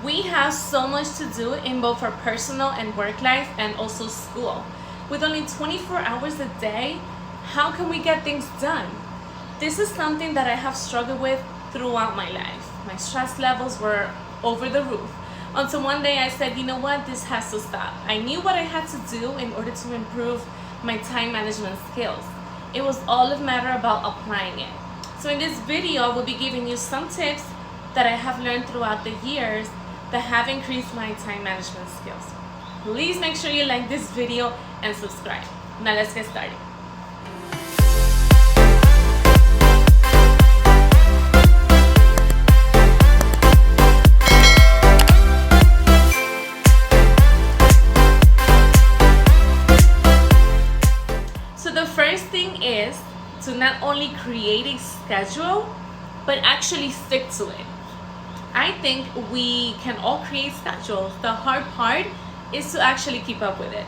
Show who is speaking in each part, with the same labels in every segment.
Speaker 1: We have so much to do in both our personal and work life and also school. With only 24 hours a day, how can we get things done? This is something that I have struggled with throughout my life. My stress levels were over the roof until one day I said, you know what, this has to stop. I knew what I had to do in order to improve my time management skills. It was all a matter about applying it. So in this video, I will be giving you some tips that I have learned throughout the years that have increased my time management skills. Please make sure you like this video and subscribe. Now let's get started. So the first thing is to not only create a schedule, but actually stick to it. I think we can all create schedules. The hard part is to actually keep up with it.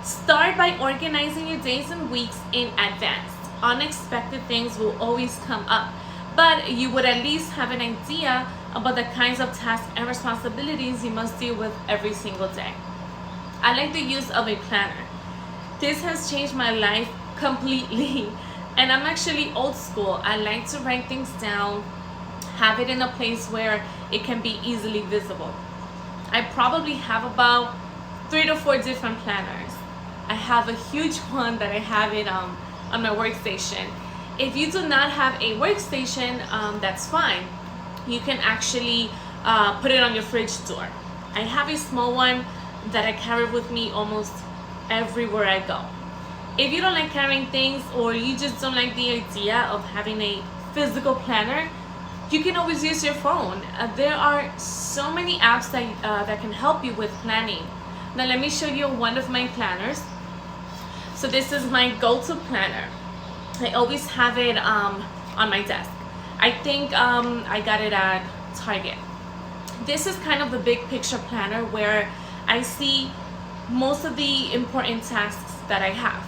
Speaker 1: Start by organizing your days and weeks in advance. Unexpected things will always come up, but you would at least have an idea about the kinds of tasks and responsibilities you must deal with every single day. I like the use of a planner. This has changed my life completely. And I'm actually old school. I like to write things down, have it in a place where it can be easily visible. I probably have about 3 to 4 different planners. I have a huge one that I have it on my workstation. If you do not have a workstation, that's fine. You can actually put it on your fridge door. I have a small one that I carry with me almost everywhere I go. If you don't like carrying things, or you just don't like the idea of having a physical planner, you can always use your phone. There are so many apps that can help you with planning. Now let me show you one of my planners. So this is my go-to planner. I always have it on my desk. I think I got it at Target. This is kind of the big picture planner where I see most of the important tasks that I have.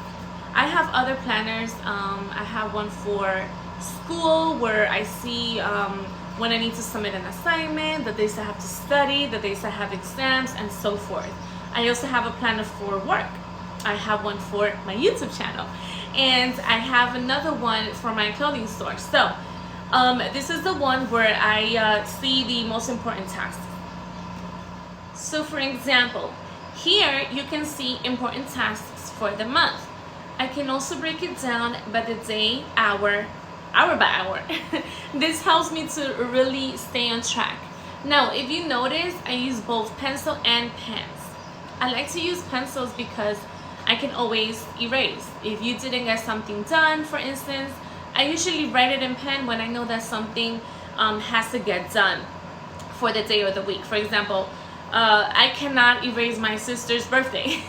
Speaker 1: I have other planners. I have one for school where I see when I need to submit an assignment, the days I have to study, the days I have exams, and so forth. I also have a planner for work. I have one for my YouTube channel, and I have another one for my clothing store. So this is the one where I see the most important tasks. So for example, here you can see important tasks for the month. I can also break it down by the day, hour by hour. This helps me to really stay on track. Now, if you notice, I use both pencil and pens. I like to use pencils because I can always erase. If you didn't get something done, for instance, I usually write it in pen when I know that something has to get done for the day or the week. For example, I cannot erase my sister's birthday.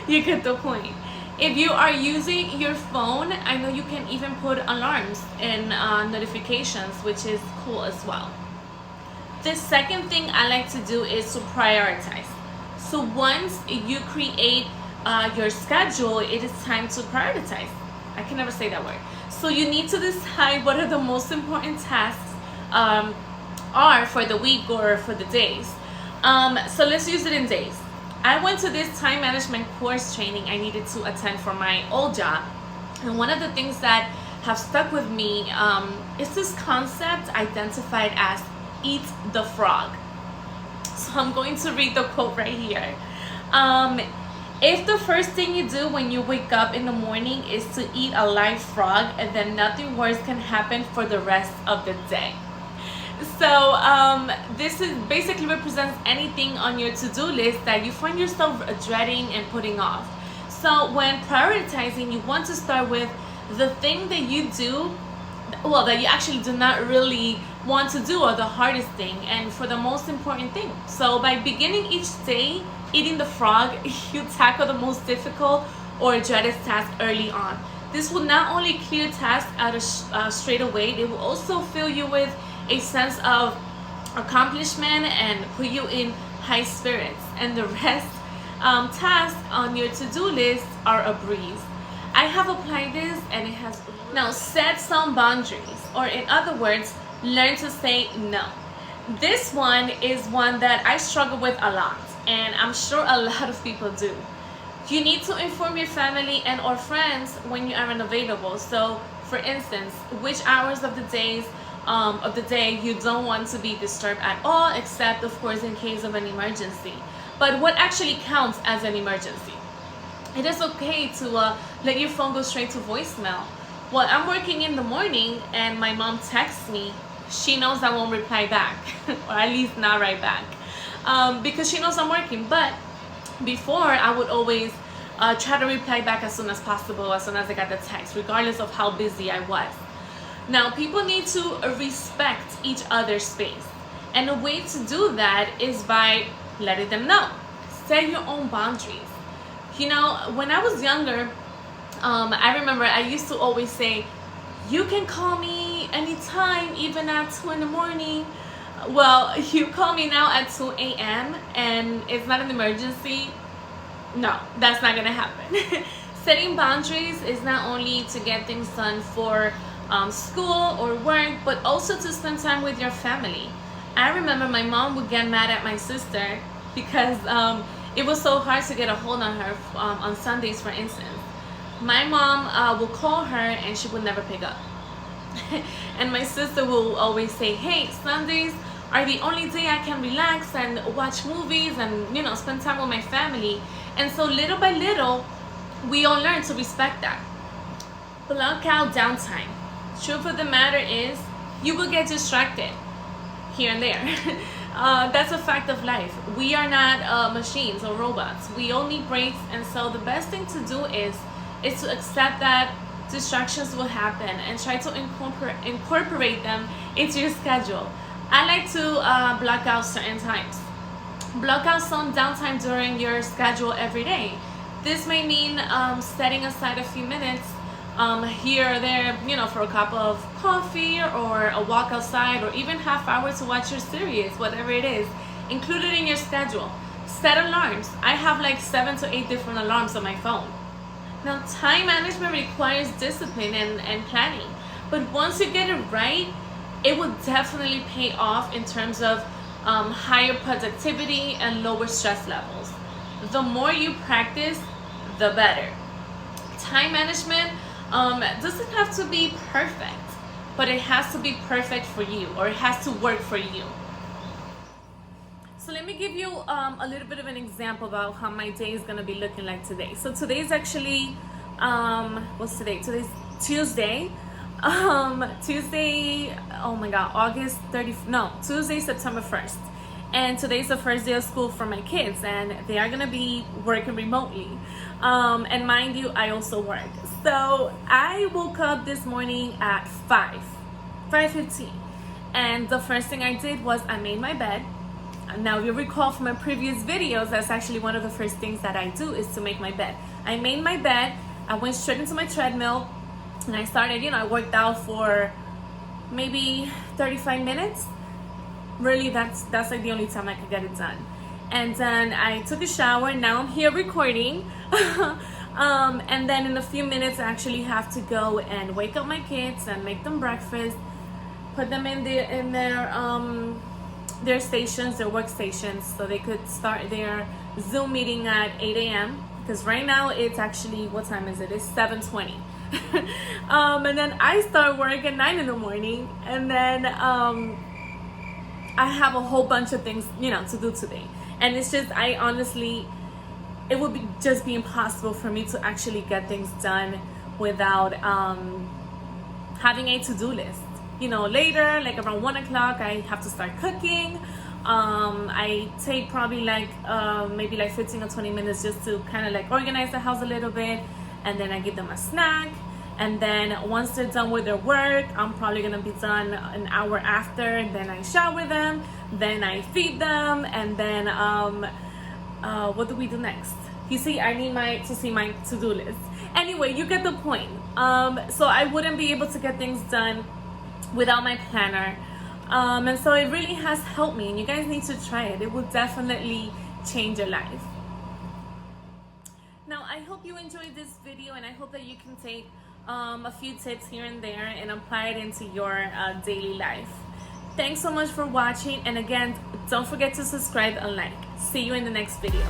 Speaker 1: You get the point. If you are using your phone, I know you can even put alarms and notifications, which is cool as well. The second thing I like to do is to prioritize. So once you create your schedule, it is time to prioritize. I can never say that word. So you need to decide what are the most important tasks are for the week or for the days. So let's use it in days. I went to this time management course training I needed to attend for my old job. And one of the things that have stuck with me is this concept identified as eat the frog. So I'm going to read the quote right here. If the first thing you do when you wake up in the morning is to eat a live frog, then nothing worse can happen for the rest of the day. So this is basically represents anything on your to-do list that you find yourself dreading and putting off. So when prioritizing, you want to start with the thing that you do, well, that you actually do not really want to do, or the hardest thing, and for the most important thing. So by beginning each day eating the frog, you tackle the most difficult or dreaded task early on. This will not only clear tasks out straight away, it will also fill you with a sense of accomplishment and put you in high spirits, and the rest tasks on your to-do list are a breeze. I have applied this and it has. Now set some boundaries, or in other words, learn to say no. This one is one that I struggle with a lot, and I'm sure a lot of people do. You need to inform your family and or friends when you are unavailable. So, for instance, which hours of the day you don't want to be disturbed at all, except of course in case of an emergency. But what actually counts as an emergency? It is okay to let your phone go straight to voicemail. Well, I'm working in the morning and my mom texts me, she knows I won't reply back, or at least not right back, because she knows I'm working. But before, I would always try to reply back as soon as possible, as soon as I got the text, regardless of how busy I was. Now, people need to respect each other's space. And a way to do that is by letting them know. Set your own boundaries. You know, when I was younger, I remember I used to always say, you can call me anytime, even at 2 in the morning. Well, you call me now at 2 a.m. and it's not an emergency. No, that's not gonna happen. Setting boundaries is not only to get things done for school or work, but also to spend time with your family. I remember my mom would get mad at my sister because it was so hard to get a hold on her on Sundays, for instance. My mom will call her and she would never pick up. And my sister will always say, hey, Sundays are the only day I can relax and watch movies and, you know, spend time with my family. And so little by little, we all learn to respect that. Block out downtime. Truth of the matter is, you will get distracted here and there. That's a fact of life. We are not machines or robots. We all need breaks, and so the best thing to do is to accept that distractions will happen and try to incorporate them into your schedule. I like to block out certain times. Block out some downtime during your schedule every day. This may mean setting aside a few minutes here or there, you know, for a cup of coffee or a walk outside, or even half hour to watch your series, whatever it is. Include it in your schedule. Set alarms. I have like 7 to 8 different alarms on my phone. Now, time management requires discipline and planning, but once you get it right, it will definitely pay off in terms of higher productivity and lower stress levels. The more you practice, the better. Time management doesn't have to be perfect, but it has to be perfect for you, or it has to work for you. So let me give you a little bit of an example about how my day is going to be looking like today. So today's actually, what's today? Today's Tuesday. Tuesday, oh my God, August 30th, no, Tuesday, September 1st. And today's the first day of school for my kids, and they are going to be working remotely. And mind you, I also work. So I woke up this morning at 5:15. And the first thing I did was I made my bed. Now, if you recall from my previous videos, that's actually one of the first things that I do, is to make my bed. I made my bed, I went straight into my treadmill, and I started, you know, I worked out for maybe 35 minutes. Really, that's like the only time I could get it done. And then I took a shower. Now I'm here recording. And then in a few minutes, I actually have to go and wake up my kids and make them breakfast, put them in their stations, their workstations, so they could start their Zoom meeting at 8 a.m. Because right now it's actually, what time is it? It's 7:20. And then I start work at 9 in the morning, and then I have a whole bunch of things, you know, to do today. And it's just, I honestly, it would be impossible for me to actually get things done without having a to-do list. You know, later, like around 1 o'clock, I have to start cooking. I take probably like maybe like 15 or 20 minutes just to kind of like organize the house a little bit, and then I give them a snack. And then once they're done with their work, I'm probably gonna be done an hour after. Then I shower them, then I feed them, and then what do we do next? You see, I need to see my to-do list. Anyway, you get the point. So I wouldn't be able to get things done without my planner. And so it really has helped me, and you guys need to try it. It will definitely change your life. Now, I hope you enjoyed this video, and I hope that you can take a few tips here and there and apply it into your daily life. Thanks so much for watching, and again, don't forget to subscribe and like. See you in the next video.